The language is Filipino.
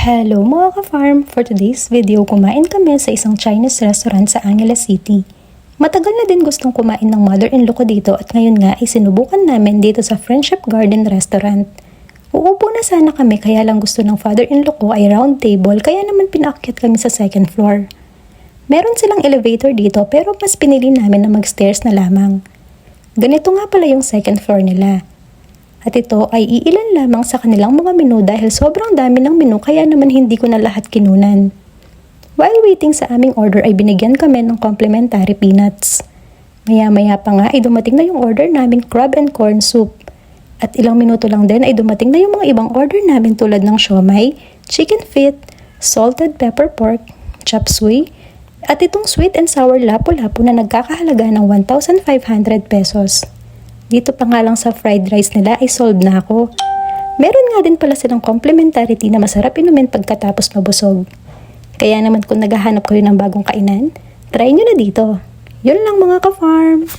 Hello mga ka-farm! For today's video, kumain kami sa isang Chinese restaurant sa Angeles City. Matagal na din gustong kumain ng mother-in-law ko dito at ngayon nga ay sinubukan namin dito sa Friendship Garden Restaurant. Uupo na sana kami kaya lang gusto ng father-in-law ko ay round table kaya naman pinaakyat kami sa second floor. Meron silang elevator dito pero mas pinili namin na mag-stairs na lamang. Ganito nga pala yung second floor nila. At ito ay iilan lamang sa kanilang mga menu dahil sobrang dami ng menu kaya naman hindi ko na lahat kinunan. While waiting sa aming order ay binigyan kami ng complimentary peanuts. Maya-maya pa nga ay dumating na yung order namin crab and corn soup. At ilang minuto lang din ay dumating na yung mga ibang order namin tulad ng siomai, chicken feet, salted pepper pork, chop suey, at itong sweet and sour lapu-lapu na nagkakahalaga ng 1,500 pesos. Dito pa nga lang sa fried rice nila ay sold na ako. Meron nga din pala silang complimentary tea na masarap inumin pagkatapos mabusog. Kaya naman kung naghahanap kayo ng bagong kainan, try nyo na dito. Yun lang mga ka-farm!